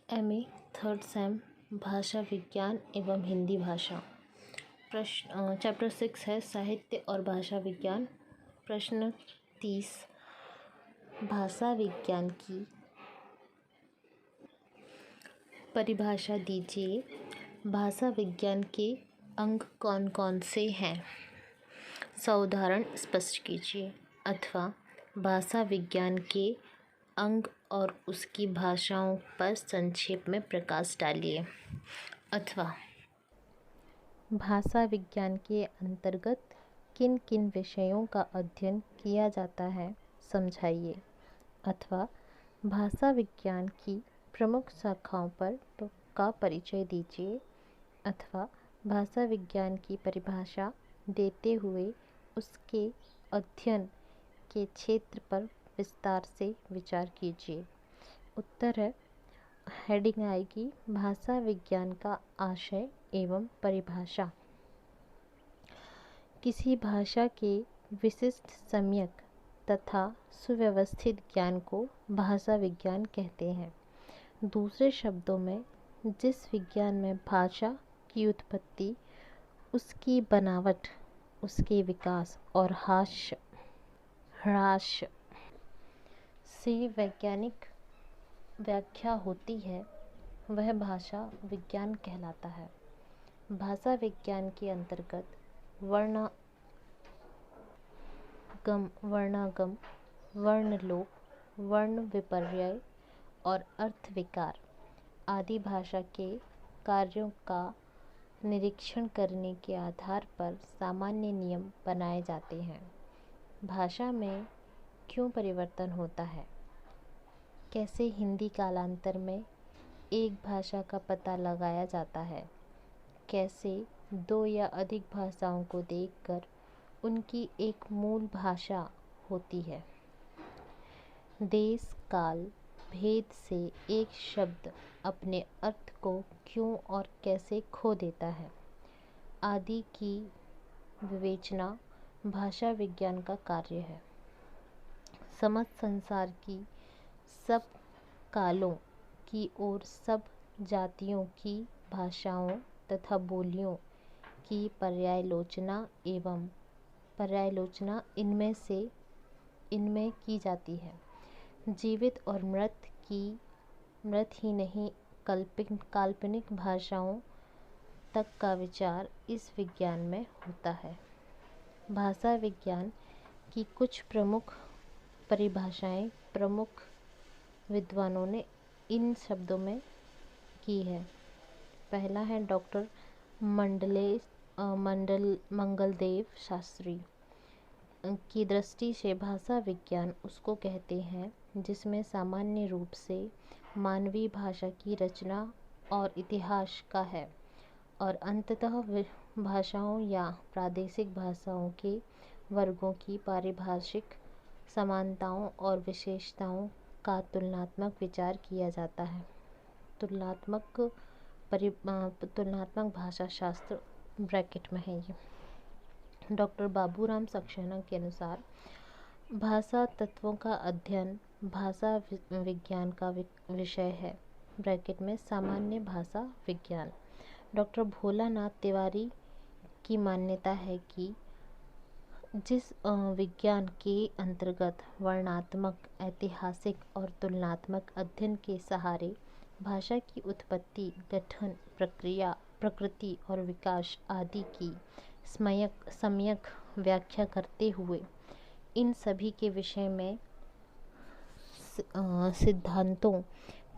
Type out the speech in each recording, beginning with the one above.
MA third same भाषा विज्ञान एवं हिंदी भाषा। प्रश्न चैप्टर 6 है साहित्य और भाषा विज्ञान। प्रश्न 30, भाषा विज्ञान की परिभाषा दीजिए। भाषा विज्ञान के अंग कौन कौन से हैं? उदाहरण स्पष्ट कीजिए। अथवा भाषा विज्ञान के अंग और उसकी भाषाओं पर संक्षेप में प्रकाश डालिए। अथवा भाषा विज्ञान के अंतर्गत किन किन विषयों का अध्ययन किया जाता है, समझाइए। अथवा भाषा विज्ञान की प्रमुख शाखाओं का परिचय दीजिए। अथवा भाषा विज्ञान की परिभाषा देते हुए उसके अध्ययन के क्षेत्र पर विस्तार से विचार कीजिए। उत्तर है, हेडिंग आएगी भाषा विज्ञान का आशय एवं परिभाषा। किसी भाषा के विशिष्ट सम्यक तथा सुव्यवस्थित ज्ञान को भाषा विज्ञान कहते हैं। दूसरे शब्दों में, जिस विज्ञान में भाषा की उत्पत्ति, उसकी बनावट, उसके विकास और ह्रास से वैज्ञानिक व्याख्या होती है, वह भाषा विज्ञान कहलाता है। भाषा विज्ञान के अंतर्गत वर्णागम, वर्णलोप, वर्ण विपर्यय और अर्थ विकार आदि भाषा के कार्यों का निरीक्षण करने के आधार पर सामान्य नियम बनाए जाते हैं। भाषा में क्यों परिवर्तन होता है? कैसे हिंदी कालांतर में एक भाषा का पता लगाया जाता है? कैसे दो या अधिक भाषाओं को देखकर उनकी एक मूल भाषा होती है? देश काल भेद से एक शब्द अपने अर्थ को क्यों और कैसे खो देता है आदि की विवेचना भाषा विज्ञान का कार्य है। समस्त संसार की सब कालों की और सब जातियों की भाषाओं तथा बोलियों की पर्यालोचना इनमें की जाती है। जीवित और मृत ही नहीं, काल्पनिक भाषाओं तक का विचार इस विज्ञान में होता है। भाषा विज्ञान की कुछ प्रमुख परिभाषाएं प्रमुख विद्वानों ने इन शब्दों में की है। पहला है डॉक्टर मंगलदेव शास्त्री की दृष्टि से भाषा विज्ञान उसको कहते हैं जिसमें सामान्य रूप से मानवीय भाषा की रचना और इतिहास का है, और अंततः भाषाओं या प्रादेशिक भाषाओं के वर्गों की पारिभाषिक समानताओं और विशेषताओं का तुलनात्मक विचार किया जाता है। तुलनात्मक भाषा शास्त्र ब्रैकेट में है ये। डॉक्टर बाबूराम सक्सेना के अनुसार भाषा तत्वों का अध्ययन भाषा विज्ञान का विषय है, ब्रैकेट में सामान्य भाषा विज्ञान। डॉक्टर भोलानाथ तिवारी की मान्यता है कि जिस विज्ञान के अंतर्गत वर्णनात्मक, ऐतिहासिक और तुलनात्मक अध्ययन के सहारे भाषा की उत्पत्ति, गठन, प्रक्रिया, प्रकृति और विकास आदि की सम्यक व्याख्या करते हुए इन सभी के विषय में सिद्धांतों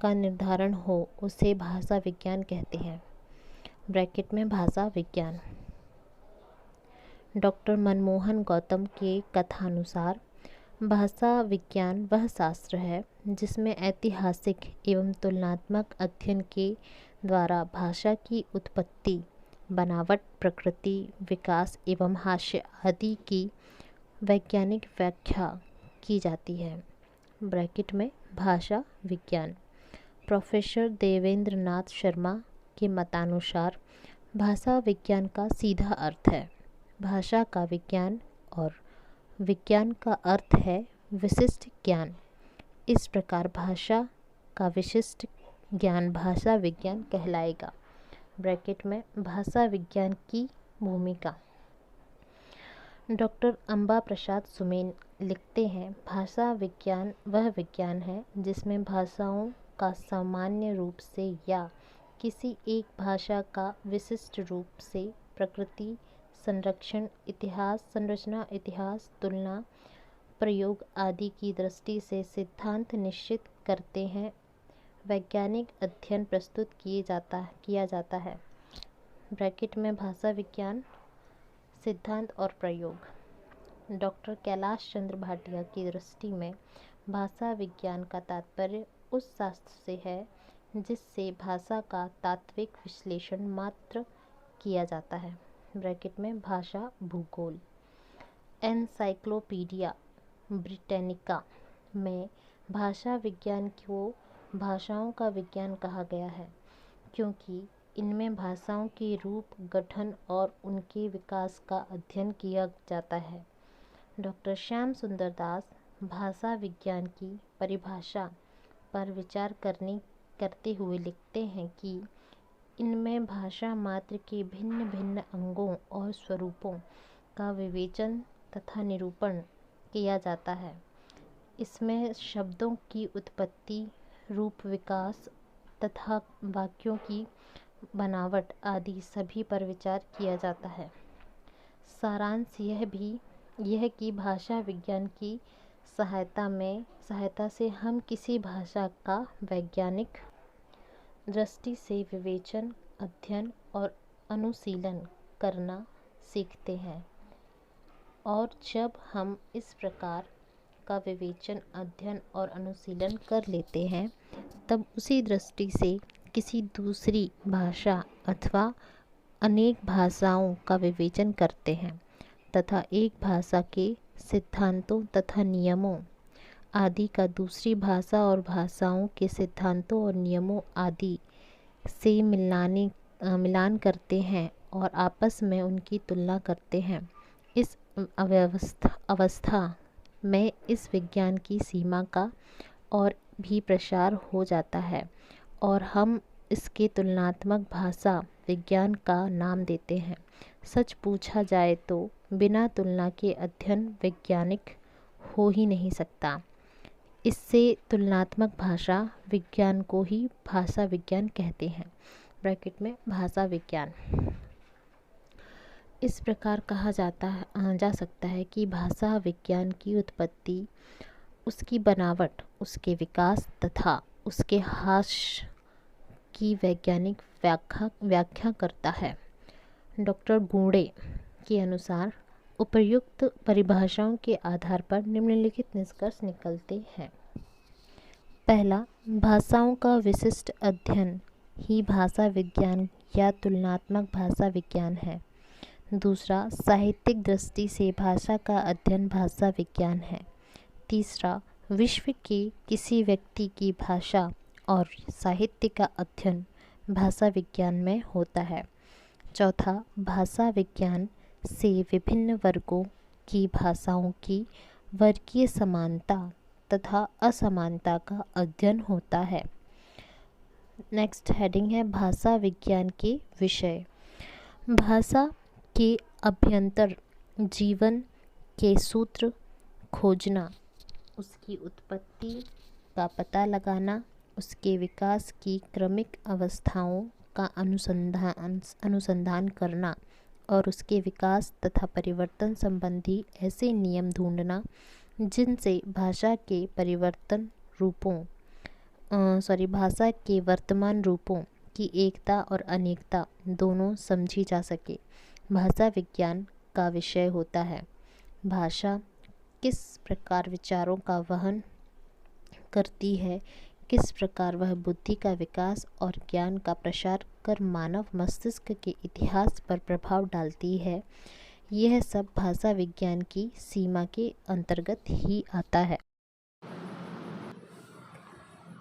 का निर्धारण हो, उसे भाषा विज्ञान कहते हैं, ब्रैकेट में भाषा विज्ञान। डॉक्टर मनमोहन गौतम के कथानुसार भाषा विज्ञान वह शास्त्र है जिसमें ऐतिहासिक एवं तुलनात्मक अध्ययन के द्वारा भाषा की उत्पत्ति, बनावट, प्रकृति, विकास एवं हास्य आदि की वैज्ञानिक व्याख्या की जाती है, ब्रैकेट में भाषा विज्ञान। प्रोफेसर देवेंद्र नाथ शर्मा के मतानुसार भाषा विज्ञान का सीधा अर्थ है भाषा का विज्ञान और विज्ञान का अर्थ है विशिष्ट ज्ञान। इस प्रकार भाषा का विशिष्ट ज्ञान भाषा विज्ञान कहलाएगा। ब्रैकेट में भाषा विज्ञान की भूमिका। डॉक्टर अम्बा प्रसाद सुमेन लिखते हैं, भाषा विज्ञान वह विज्ञान है जिसमें भाषाओं का सामान्य रूप से या किसी एक भाषा का विशिष्ट रूप से प्रकृति, संरचना, इतिहास, तुलना, प्रयोग आदि की दृष्टि से सिद्धांत निश्चित करते हैं वैज्ञानिक अध्ययन प्रस्तुत किया जाता है। ब्रैकेट में भाषा विज्ञान, सिद्धांत और प्रयोग। डॉक्टर कैलाश चंद्र भाटिया की दृष्टि में भाषा विज्ञान का तात्पर्य उस शास्त्र से है जिससे भाषा का तात्विक विश्लेषण मात्र किया जाता है। ब्रैकेट में भाषा भूगोल। एनसाइक्लोपीडिया ब्रिटानिका में भाषा विज्ञान को भाषाओं का विज्ञान कहा गया है क्योंकि इनमें भाषाओं के रूप, गठन और उनके विकास का अध्ययन किया जाता है। डॉक्टर श्याम सुंदर दास भाषा विज्ञान की परिभाषा पर विचार करते हुए लिखते हैं कि इनमें भाषा मात्र के भिन्न भिन्न अंगों और स्वरूपों का विवेचन तथा निरूपण किया जाता है। इसमें शब्दों की उत्पत्ति, रूप विकास तथा वाक्यों की बनावट आदि सभी पर विचार किया जाता है। सारांश यह कि भाषा विज्ञान की सहायता से हम किसी भाषा का वैज्ञानिक दृष्टि से विवेचन, अध्ययन और अनुशीलन करना सीखते हैं और जब हम इस प्रकार का विवेचन, अध्ययन और अनुशीलन कर लेते हैं तब उसी दृष्टि से किसी दूसरी भाषा अथवा अनेक भाषाओं का विवेचन करते हैं तथा एक भाषा के सिद्धांतों तथा नियमों आदि का दूसरी भाषा और भाषाओं के सिद्धांतों और नियमों आदि से मिलान करते हैं और आपस में उनकी तुलना करते हैं। इस अवस्था में इस विज्ञान की सीमा का और भी प्रसार हो जाता है और हम इसके तुलनात्मक भाषा विज्ञान का नाम देते हैं। सच पूछा जाए तो बिना तुलना के अध्ययन वैज्ञानिक हो ही नहीं सकता। इससे तुलनात्मक भाषा विज्ञान को ही भाषा विज्ञान कहते हैं। ब्रैकेट में भाषा विज्ञान। इस प्रकार कहा जा सकता है कि भाषा विज्ञान की उत्पत्ति, उसकी बनावट, उसके विकास तथा उसके ह्रास की वैज्ञानिक व्याख्या करता है। डॉक्टर गुंडे के अनुसार उपर्युक्त परिभाषाओं के आधार पर निम्नलिखित निष्कर्ष निकलते हैं। पहला, भाषाओं का विशिष्ट अध्ययन ही भाषा विज्ञान या तुलनात्मक भाषा विज्ञान है। दूसरा, साहित्यिक दृष्टि से भाषा का अध्ययन भाषा विज्ञान है। तीसरा, विश्व के किसी व्यक्ति की भाषा और साहित्य का अध्ययन भाषा विज्ञान में होता है। चौथा, भाषा विज्ञान से विभिन्न वर्गों की भाषाओं की वर्गीय समानता तथा असमानता का अध्ययन होता है। नेक्स्ट हेडिंग है भाषा विज्ञान के विषय। भाषा के अभ्यंतर जीवन के सूत्र खोजना, उसकी उत्पत्ति का पता लगाना, उसके विकास की क्रमिक अवस्थाओं का अनुसंधान करना और उसके विकास तथा परिवर्तन संबंधी ऐसे नियम ढूंढना जिनसे भाषा के भाषा के वर्तमान रूपों की एकता और अनेकता दोनों समझी जा सके, भाषा विज्ञान का विषय होता है। भाषा किस प्रकार विचारों का वहन करती है, किस प्रकार वह बुद्धि का विकास और ज्ञान का प्रसार कर मानव मस्तिष्क के इतिहास पर प्रभाव डालती है, यह सब भाषा विज्ञान की सीमा के अंतर्गत ही आता है।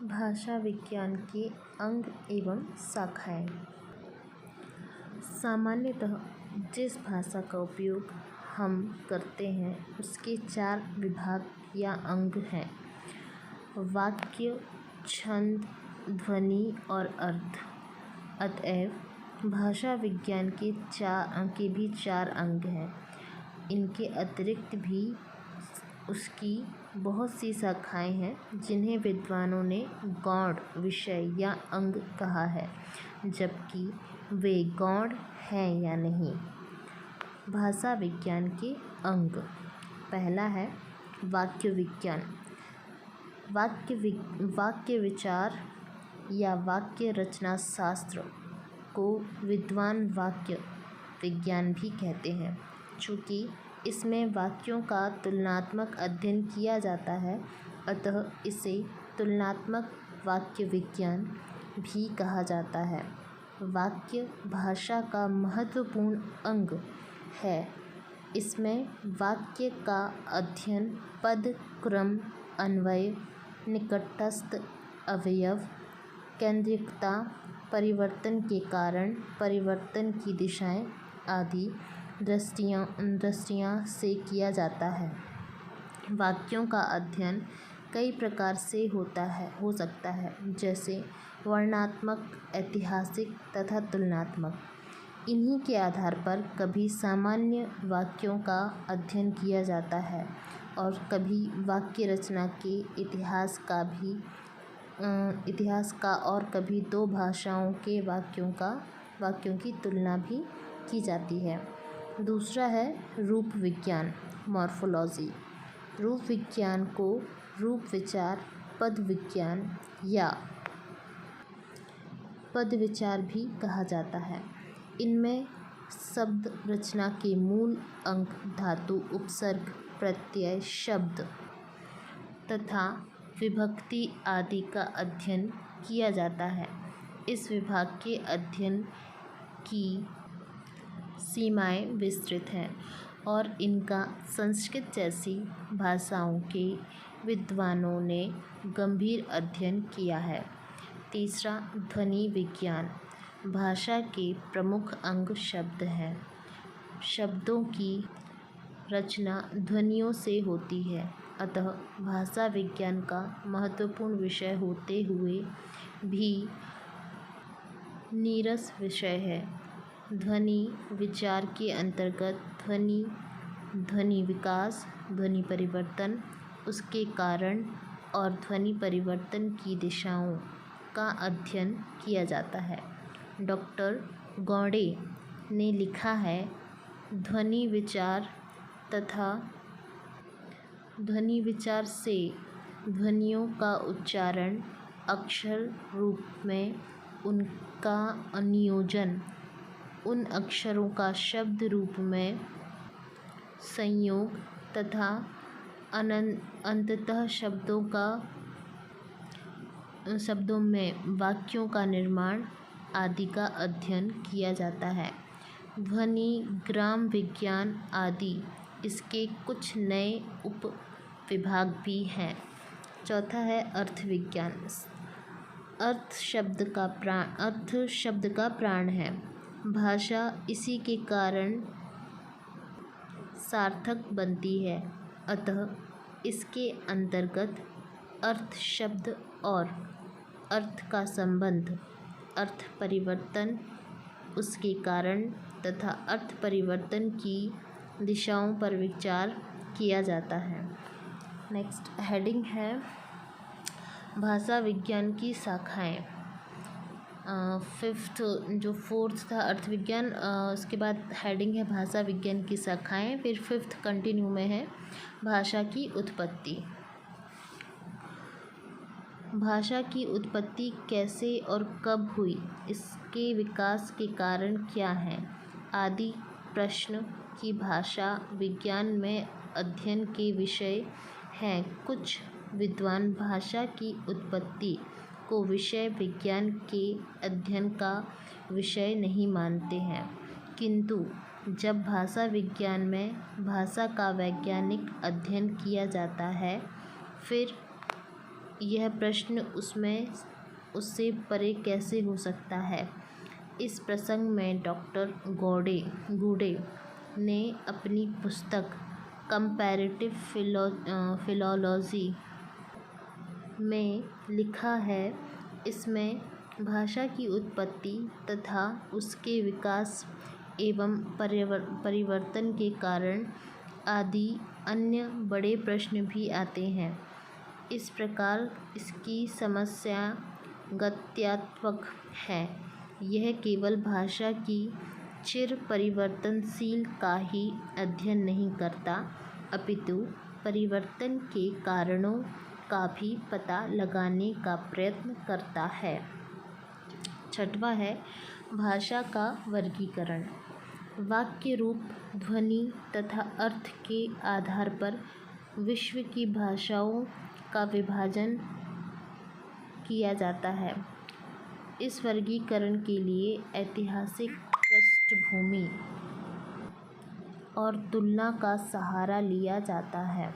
भाषा विज्ञान के अंग एवं शाखाएं। सामान्यतः जिस भाषा का उपयोग हम करते हैं उसके 4 विभाग या अंग हैं। वाक्य, छंद, ध्वनि और अर्थ। अतएव भाषा विज्ञान के भी 4 अंग हैं। इनके अतिरिक्त भी उसकी बहुत सी शाखाएं हैं जिन्हें विद्वानों ने गौण विषय या अंग कहा है, जबकि वे गौण हैं या नहीं। भाषा विज्ञान के अंग। पहला है वाक्य विज्ञान। वाक्य विचार या वाक्य रचना शास्त्र को विद्वान वाक्य विज्ञान भी कहते हैं। चूँकि इसमें वाक्यों का तुलनात्मक अध्ययन किया जाता है, अतः इसे तुलनात्मक वाक्य विज्ञान भी कहा जाता है। वाक्य भाषा का महत्वपूर्ण अंग है। इसमें वाक्य का अध्ययन पद, क्रम, अन्वय, निकटस्थ अवयव, केंद्रिकता, परिवर्तन के कारण, परिवर्तन की दिशाएं आदि दृष्टियाँ से किया जाता है। वाक्यों का अध्ययन कई प्रकार से हो सकता है, जैसे वर्णनात्मक, ऐतिहासिक तथा तुलनात्मक। इन्हीं के आधार पर कभी सामान्य वाक्यों का अध्ययन किया जाता है और कभी वाक्य रचना के इतिहास का और कभी 2 भाषाओं के वाक्यों की तुलना भी की जाती है। दूसरा है रूप विज्ञान, मॉर्फोलॉजी। रूप विज्ञान को रूप विचार, पद विज्ञान या पद विचार भी कहा जाता है। इनमें शब्द रचना के मूल अंक, धातु, उपसर्ग, प्रत्यय, शब्द तथा विभक्ति आदि का अध्ययन किया जाता है। इस विभाग के अध्ययन की सीमाएं विस्तृत हैं और इनका संस्कृत जैसी भाषाओं के विद्वानों ने गंभीर अध्ययन किया है। तीसरा, ध्वनि विज्ञान। भाषा के प्रमुख अंग शब्द हैं। शब्दों की रचना ध्वनियों से होती है, अतः भाषा विज्ञान का महत्वपूर्ण विषय होते हुए भी नीरस विषय है। ध्वनि विचार के अंतर्गत ध्वनि विकास, ध्वनि परिवर्तन, उसके कारण और ध्वनि परिवर्तन की दिशाओं का अध्ययन किया जाता है। डॉक्टर गौड़े ने लिखा है, ध्वनि विचार से ध्वनियों का उच्चारण, अक्षर रूप में उनका नियोजन, उन अक्षरों का शब्द रूप में संयोग तथा अंततः शब्दों में वाक्यों का निर्माण आदि का अध्ययन किया जाता है। ध्वनि ग्राम विज्ञान आदि इसके कुछ नए उप विभाग भी हैं। चौथा है अर्थ विज्ञान। अर्थ शब्द का प्राण है। भाषा इसी के कारण सार्थक बनती है, अतः इसके अंतर्गत अर्थ शब्द और अर्थ का संबंध, अर्थ परिवर्तन, उसके कारण तथा अर्थ परिवर्तन की दिशाओं पर विचार किया जाता है। नेक्स्ट हेडिंग है भाषा विज्ञान की शाखाएं। फोर्थ था अर्थ विज्ञान, उसके बाद हेडिंग है भाषा विज्ञान की शाखाएं। फिर 5th कंटिन्यू में है भाषा की उत्पत्ति। भाषा की उत्पत्ति कैसे और कब हुई, इसके विकास के कारण क्या हैं आदि प्रश्न की भाषा विज्ञान में अध्ययन के विषय हैं। कुछ विद्वान भाषा की उत्पत्ति को विषय विज्ञान के अध्ययन का विषय नहीं मानते हैं, किंतु जब भाषा विज्ञान में भाषा का वैज्ञानिक अध्ययन किया जाता है, फिर यह प्रश्न उससे परे कैसे हो सकता है। इस प्रसंग में डॉक्टर गूडे ने अपनी पुस्तक कंपैरेटिव फिलॉलॉजी में लिखा है, इसमें भाषा की उत्पत्ति तथा उसके विकास एवं परिवर्तन के कारण आदि अन्य बड़े प्रश्न भी आते हैं। इस प्रकार इसकी समस्या गत्यात्मक है। यह केवल भाषा की चिर परिवर्तनशील का ही अध्ययन नहीं करता, अपितु परिवर्तन के कारणों का भी पता लगाने का प्रयत्न करता है। छठवां है भाषा का वर्गीकरण। वाक्य रूप, ध्वनि तथा अर्थ के आधार पर विश्व की भाषाओं का विभाजन किया जाता है। इस वर्गीकरण के लिए ऐतिहासिक पृष्ठभूमि और तुलना का सहारा लिया जाता है।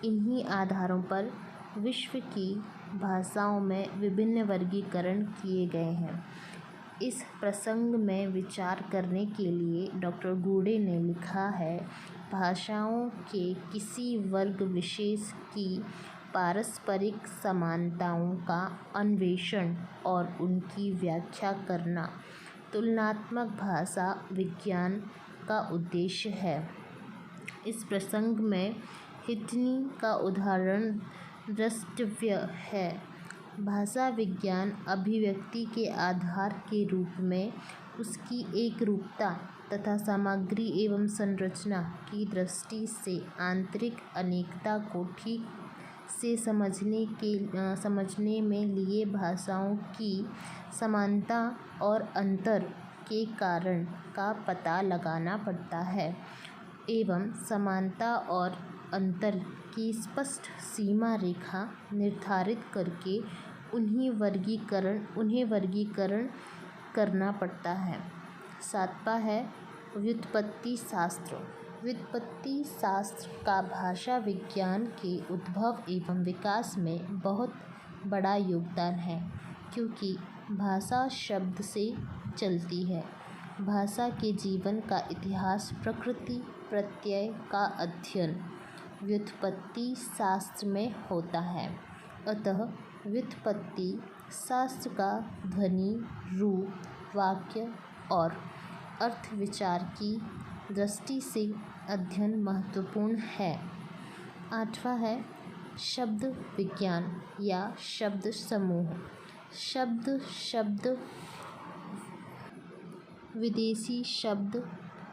इन्हीं आधारों पर विश्व की भाषाओं में विभिन्न वर्गीकरण किए गए हैं। इस प्रसंग में विचार करने के लिए डॉक्टर गुडे ने लिखा है, भाषाओं के किसी वर्ग विशेष की पारस्परिक समानताओं का अन्वेषण और उनकी व्याख्या करना तुलनात्मक भाषा विज्ञान का उद्देश्य है। इस प्रसंग में हिटनी का उदाहरण द्रष्टव्य है। भाषा विज्ञान अभिव्यक्ति के आधार के रूप में उसकी एकरूपता तथा सामग्री एवं संरचना की दृष्टि से आंतरिक अनेकता को ठीक से समझने में लिए भाषाओं की समानता और अंतर के कारण का पता लगाना पड़ता है एवं समानता और अंतर की स्पष्ट सीमा रेखा निर्धारित करके उन्हें वर्गीकरण करना पड़ता है। सातवां है व्युत्पत्ति शास्त्र। व्युत्पत्ति शास्त्र का भाषा विज्ञान के उद्भव एवं विकास में बहुत बड़ा योगदान है, क्योंकि भाषा शब्द से चलती है। भाषा के जीवन का इतिहास, प्रकृति, प्रत्यय का अध्ययन व्युत्पत्ति शास्त्र में होता है। अतः व्युत्पत्ति शास्त्र का ध्वनि, रूप, वाक्य और अर्थ विचार की दृष्टि से अध्ययन महत्वपूर्ण है। आठवां है शब्द विज्ञान या शब्द समूह। शब्द विदेशी शब्द,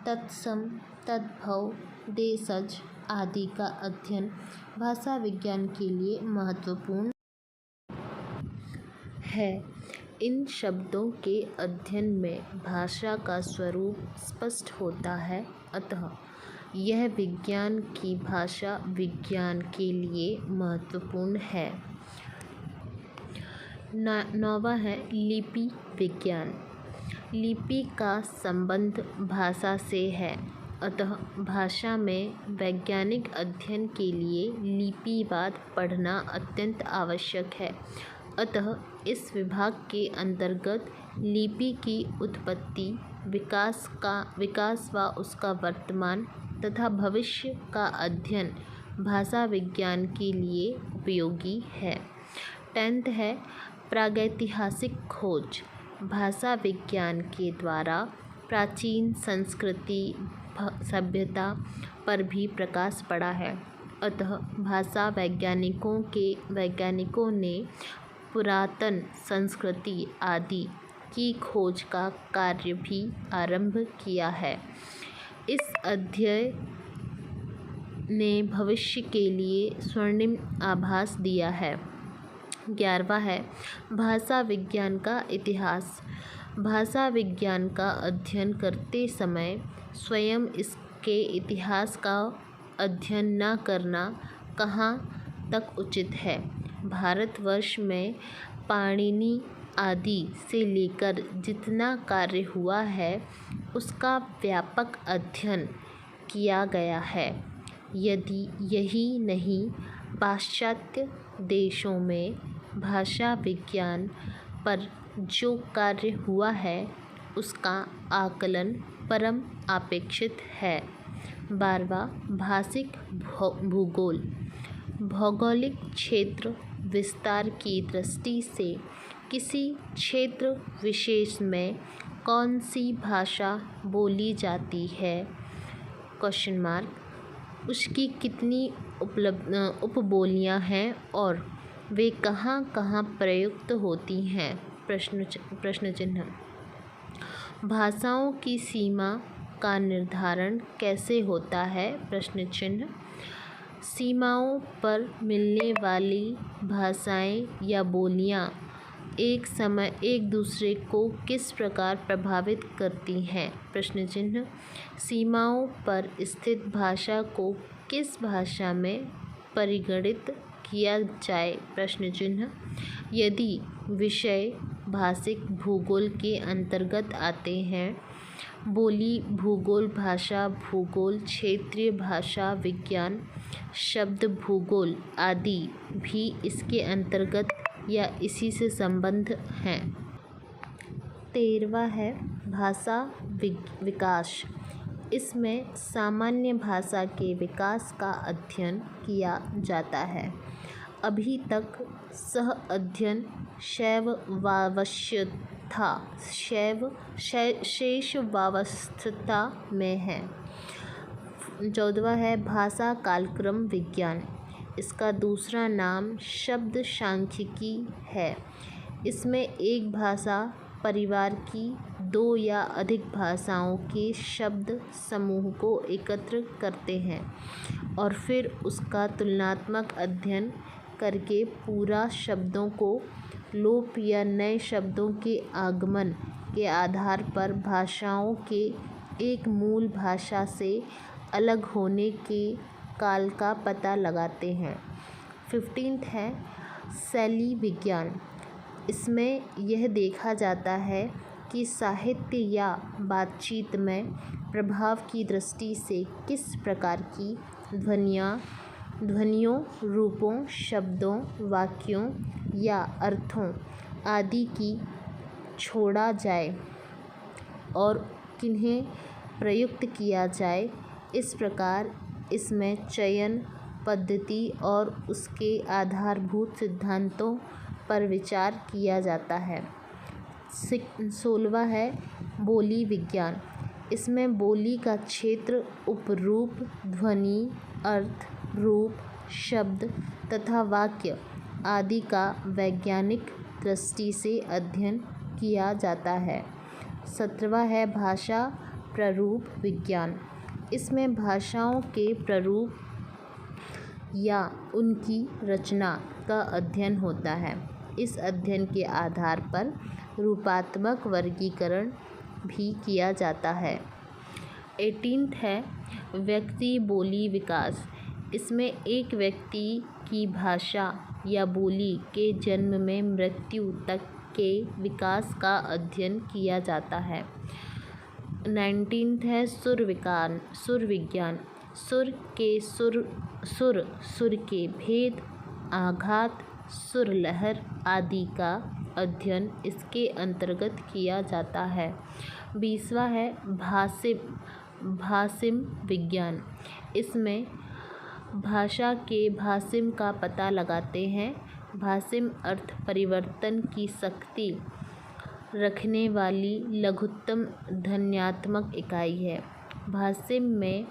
तत्सम, तद्भव, देशज आदि का अध्ययन भाषा विज्ञान के लिए महत्वपूर्ण है। इन शब्दों के अध्ययन में भाषा का स्वरूप स्पष्ट होता है, अतः यह विज्ञान की भाषा विज्ञान के लिए महत्वपूर्ण है। नौवां है लिपि विज्ञान। लिपि का संबंध भाषा से है, अतः भाषा में वैज्ञानिक अध्ययन के लिए लिपिवाद पढ़ना अत्यंत आवश्यक है। अतः इस विभाग के अंतर्गत लिपि की उत्पत्ति, विकास व उसका वर्तमान तथा भविष्य का अध्ययन भाषा विज्ञान के लिए उपयोगी है। 10th है प्रागैतिहासिक खोज। भाषा विज्ञान के द्वारा प्राचीन संस्कृति सभ्यता पर भी प्रकाश पड़ा है, अतः भाषा वैज्ञानिकों ने पुरातन संस्कृति आदि की खोज का कार्य भी आरंभ किया है। इस अध्ययन ने भविष्य के लिए स्वर्णिम आभास दिया है। 11वां है भाषा विज्ञान का इतिहास। भाषा विज्ञान का अध्ययन करते समय स्वयं इसके इतिहास का अध्ययन न करना कहाँ तक उचित है। भारतवर्ष में पाणिनि आदि से लेकर जितना कार्य हुआ है, उसका व्यापक अध्ययन किया गया है। यदि यही नहीं, पाश्चात्य देशों में भाषा विज्ञान पर जो कार्य हुआ है, उसका आकलन परम अपेक्षित है। 12वां भाषिक भूगोल। भौगोलिक क्षेत्र विस्तार की दृष्टि से किसी क्षेत्र विशेष में कौन सी भाषा बोली जाती है? Question mark. उसकी कितनी उपबोलियाँ हैं और वे कहाँ कहाँ प्रयुक्त होती हैं? प्रश्न चिन्ह। भाषाओं की सीमा का निर्धारण कैसे होता है? प्रश्न चिन्ह। सीमाओं पर मिलने वाली भाषाएं या बोलियां एक समय एक दूसरे को किस प्रकार प्रभावित करती हैं? प्रश्न चिन्ह। सीमाओं पर स्थित भाषा को किस भाषा में परिगणित किया जाए? प्रश्न चिन्ह। यदि विषय भाषिक भूगोल के अंतर्गत आते हैं, बोली भूगोल, भाषा भूगोल, क्षेत्रीय भाषा विज्ञान, शब्द भूगोल आदि भी इसके अंतर्गत या इसी से संबंध हैं। 13वां है भाषा विकास। इसमें सामान्य भाषा के विकास का अध्ययन किया जाता है। अभी तक सह अध्ययन शैशवावस्था में है। 14वां है भाषा कालक्रम विज्ञान। इसका दूसरा नाम शब्द सांख्यिकी है। इसमें एक भाषा परिवार की दो या अधिक भाषाओं के शब्द समूह को एकत्र करते हैं और फिर उसका तुलनात्मक अध्ययन करके पूरा शब्दों को लोप या नए शब्दों के आगमन के आधार पर भाषाओं के एक मूल भाषा से अलग होने के काल का पता लगाते हैं। 15 है शैली विज्ञान। इसमें यह देखा जाता है कि साहित्य या बातचीत में प्रभाव की दृष्टि से किस प्रकार की ध्वनियों, रूपों, शब्दों, वाक्यों या अर्थों आदि की छोड़ा जाए और किन्हें प्रयुक्त किया जाए। इस प्रकार इसमें चयन पद्धति और उसके आधारभूत सिद्धांतों पर विचार किया जाता है। 16वां है बोली विज्ञान। इसमें बोली का क्षेत्र उपरूप, ध्वनि, अर्थ, रूप, शब्द तथा वाक्य आदि का वैज्ञानिक दृष्टि से अध्ययन किया जाता है। 17वां है भाषा प्रारूप विज्ञान। इसमें भाषाओं के प्रारूप या उनकी रचना का अध्ययन होता है। इस अध्ययन के आधार पर रूपात्मक वर्गीकरण भी किया जाता है। 18 है व्यक्ति बोली विकास। इसमें एक व्यक्ति की भाषा या बोली के जन्म में मृत्यु तक के विकास का अध्ययन किया जाता है। 19 है सुर विज्ञान। सुर के भेद, आघात, सुर लहर आदि का अध्ययन इसके अंतर्गत किया जाता है। 20वां है भाषिम विज्ञान। इसमें भाषा के भाषिम का पता लगाते हैं। भाषिम अर्थ परिवर्तन की शक्ति रखने वाली लघुत्तम ध्वन्यात्मक इकाई है। भाषिम में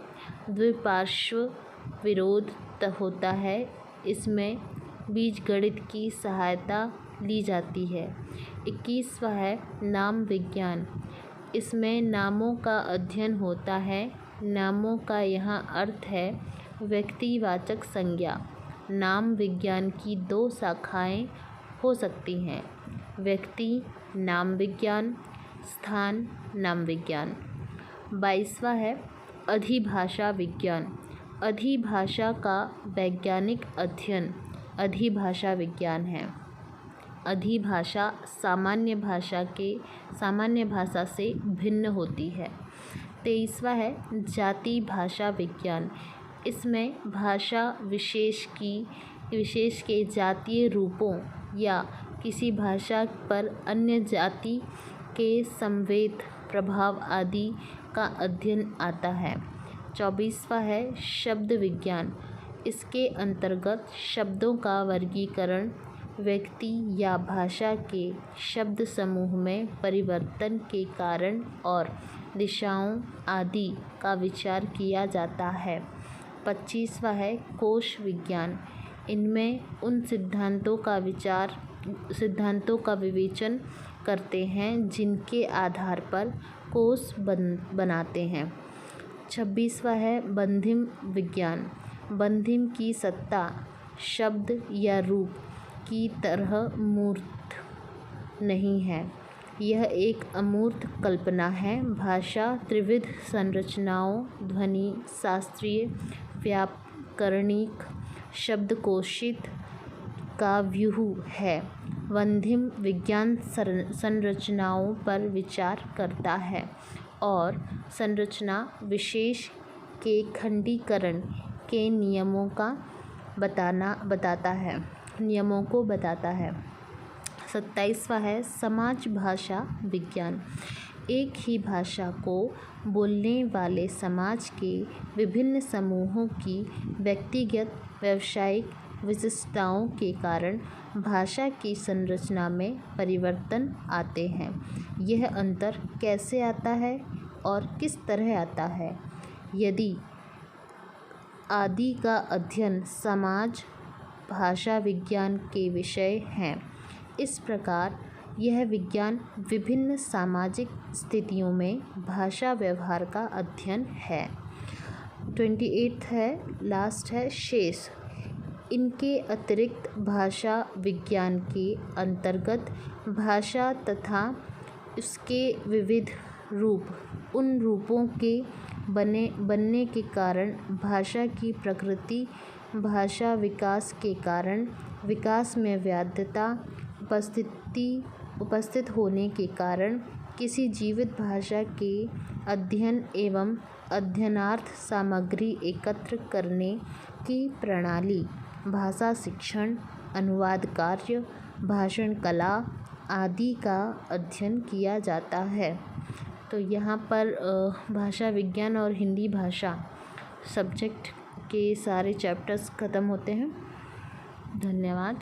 द्विपार्श्व विरोध होता है। इसमें बीजगणित की सहायता ली जाती है। 21वां है नाम विज्ञान। इसमें नामों का अध्ययन होता है। नामों का यहाँ अर्थ है व्यक्तिवाचक संज्ञा। नाम विज्ञान की दो शाखाएं हो सकती हैं, व्यक्ति नाम विज्ञान, स्थान नाम विज्ञान। 22वां है अधिभाषा विज्ञान। अधिभाषा का वैज्ञानिक अध्ययन अधिभाषा विज्ञान है। अधिभाषा सामान्य भाषा से भिन्न होती है। 23वां है जाति भाषा विज्ञान। इसमें भाषा विशेष के जातीय रूपों या किसी भाषा पर अन्य जाति के संवेद, प्रभाव आदि का अध्ययन आता है। 24वां है शब्द विज्ञान। इसके अंतर्गत शब्दों का वर्गीकरण व्यक्ति या भाषा के शब्द समूह में परिवर्तन के कारण और दिशाओं आदि का विचार किया जाता है। 25वां है कोश विज्ञान। इनमें उन सिद्धांतों का विवेचन करते हैं जिनके आधार पर कोश बनाते हैं। 26वां है बंधिम विज्ञान। बंधिम की सत्ता शब्द या रूप की तरह मूर्त नहीं है, यह एक अमूर्त कल्पना है। भाषा त्रिविध संरचनाओं, ध्वनि, शास्त्रीय, व्याकरणिक, शब्दकोशित का व्यूह है। बंधिम विज्ञान संरचनाओं पर विचार करता है और संरचना विशेष के खंडीकरण के नियमों को बताता है। 27वां है समाज भाषा विज्ञान। एक ही भाषा को बोलने वाले समाज के विभिन्न समूहों की व्यक्तिगत व्यावसायिक विशिष्टताओं के कारण भाषा की संरचना में परिवर्तन आते हैं। यह अंतर कैसे आता है और किस तरह आता है? यदि आदि का अध्ययन समाज भाषा विज्ञान के विषय हैं। इस प्रकार यह विज्ञान विभिन्न सामाजिक स्थितियों में भाषा व्यवहार का अध्ययन है। 28 है लास्ट है शेष। इनके अतिरिक्त भाषा विज्ञान के अंतर्गत भाषा तथा उसके विविध रूप, उन रूपों के बनने के कारण, भाषा की प्रकृति, भाषा विकास के कारण, विकास में वैधता उपस्थित होने के कारण, किसी जीवित भाषा के अध्ययन एवं अध्ययनार्थ सामग्री एकत्र करने की प्रणाली, भाषा शिक्षण, अनुवाद कार्य, भाषण कला आदि का अध्ययन किया जाता है। तो यहाँ पर भाषा विज्ञान और हिंदी भाषा सब्जेक्ट के सारे चैप्टर्स ख़त्म होते हैं। धन्यवाद।